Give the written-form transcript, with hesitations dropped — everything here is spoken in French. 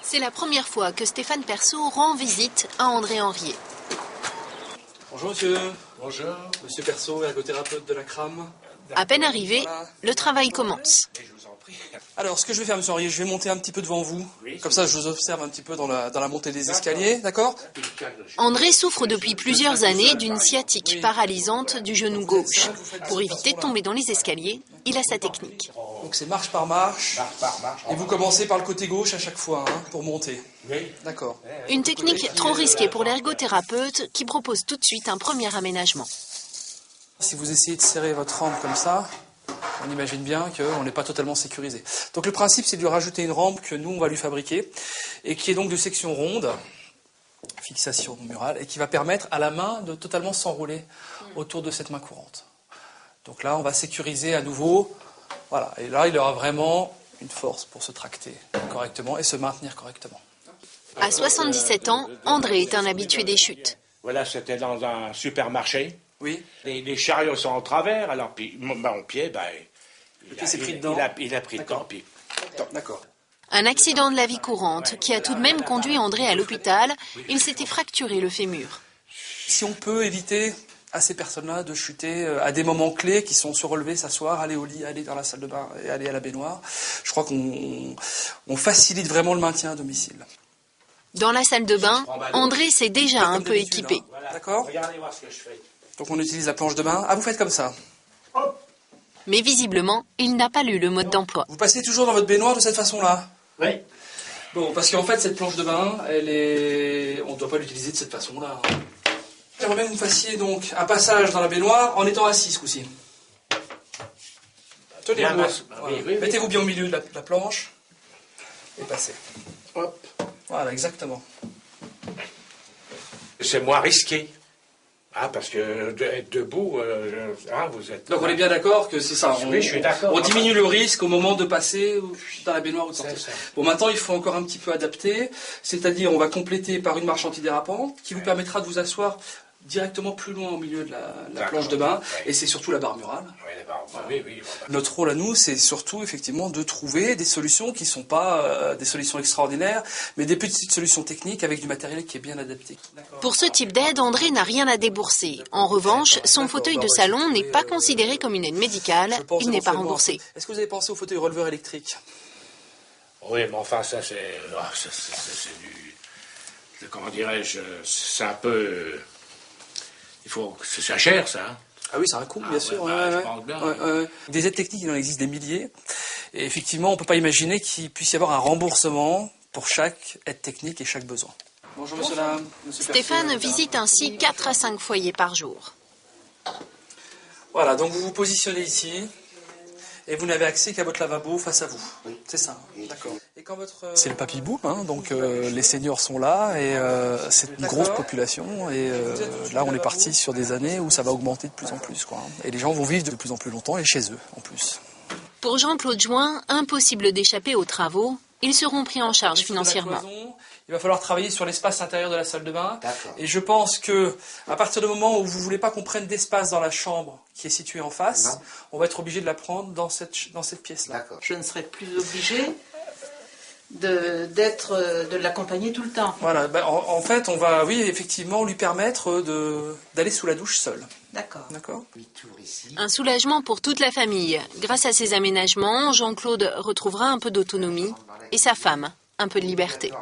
C'est la première fois que Stéphane Perceau rend visite à André Henriet. Bonjour monsieur. Bonjour. Monsieur Perceau, ergothérapeute de la CRAM. À peine arrivé, le travail commence. Alors, ce que je vais faire, monsieur Henriet, je vais monter un petit peu devant vous. Comme ça, je vous observe un petit peu dans la montée des escaliers, d'accord? André souffre depuis plusieurs années d'une sciatique paralysante du genou gauche. Pour éviter de tomber dans les escaliers, il a sa technique. Donc c'est marche par marche. Et vous commencez par le côté gauche à chaque fois, hein, pour monter. Oui. D'accord. Une technique trop risquée pour l'ergothérapeute qui propose tout de suite un premier aménagement. Si vous essayez de serrer votre rampe comme ça, on imagine bien qu'on n'est pas totalement sécurisé. Donc le principe, c'est de lui rajouter une rampe que nous, on va lui fabriquer, et qui est donc de section ronde, fixation murale, et qui va permettre à la main de totalement s'enrouler autour de cette main courante. Donc là, on va sécuriser à nouveau, voilà, et là, il aura vraiment une force pour se tracter correctement et se maintenir correctement. À 77 ans, André est un habitué des chutes. Voilà, c'était dans un supermarché. Oui. Les chariots sont en travers, alors puis mon pied, le pied s'est pris dedans. Il a pris dedans. Puis... D'accord. Un accident de la vie courante qui a tout de même conduit André à l'hôpital. Il s'était fracturé le fémur. Si on peut éviter à ces personnes-là de chuter à des moments clés qui sont se relever, s'asseoir, aller au lit, aller dans la salle de bain et aller à la baignoire, je crois qu'on facilite vraiment le maintien à domicile. Dans la salle de bain, André s'est déjà un peu équipé. Hein. D'accord. Regardez voir ce que je fais. Donc on utilise la planche de bain. Ah, vous faites comme ça. Mais visiblement, il n'a pas lu le mode d'emploi. Vous passez toujours dans votre baignoire de cette façon-là? Oui. Bon, parce qu'en fait, cette planche de bain, on ne doit pas l'utiliser de cette façon-là. J'aimerais bien que vous fassiez donc un passage dans la baignoire en étant assis ce coup-ci. Tenez-vous. Voilà. Oui. Mettez-vous bien au milieu de la planche et passez. Hop. Voilà, exactement. C'est moins risqué. Ah, parce que être debout, vous êtes... Donc on est bien d'accord que c'est ça. Oui, je suis d'accord. On diminue le risque au moment de passer dans la baignoire ou de sortir. C'est ça. Bon, maintenant il faut encore un petit peu adapter, c'est-à-dire on va compléter par une marche antidérapante qui vous permettra de vous asseoir directement plus loin au milieu de la planche de bain, et c'est surtout la barre murale. Oui. Notre rôle à nous, c'est surtout effectivement de trouver des solutions qui ne sont pas des solutions extraordinaires, mais des petites solutions techniques avec du matériel qui est bien adapté. Pour ce type d'aide, André n'a rien à débourser. En revanche, son fauteuil de salon n'est pas considéré comme une aide médicale. Il n'est pas remboursé. Est-ce que vous avez pensé au fauteuil releveur électrique? Oui, mais enfin, ça, c'est du... Comment dirais-je? C'est un peu... C'est cher, ça. Hein. Ah oui, ça a un coût, bien sûr. Je pense bien. Des aides techniques, il en existe des milliers. Et effectivement, on ne peut pas imaginer qu'il puisse y avoir un remboursement pour chaque aide technique et chaque besoin. Bonjour, monsieur Lam. Stéphane visite ainsi 4 à 5 foyers par jour. Voilà, donc vous vous positionnez ici et vous n'avez accès qu'à votre lavabo face à vous. Oui. C'est ça, d'accord. C'est le papy boom, hein, donc les seniors sont là et c'est une grosse population et là on est parti sur des années où ça va augmenter de plus en plus, quoi. Et les gens vont vivre de plus en plus longtemps et chez eux en plus. Pour Jean-Claude Join, impossible d'échapper aux travaux. Ils seront pris en charge financièrement. Il va falloir travailler sur l'espace intérieur de la salle de bain. Et je pense que à partir du moment où vous ne voulez pas qu'on prenne d'espace dans la chambre qui est située en face, on va être obligé de la prendre dans cette pièce-là. Je ne serai plus obligé de l'accompagner tout le temps. Voilà, en fait, on va, oui, effectivement, lui permettre d'aller sous la douche seul. D'accord. Un soulagement pour toute la famille. Grâce à ces aménagements, Jean-Claude retrouvera un peu d'autonomie et sa femme, un peu de liberté.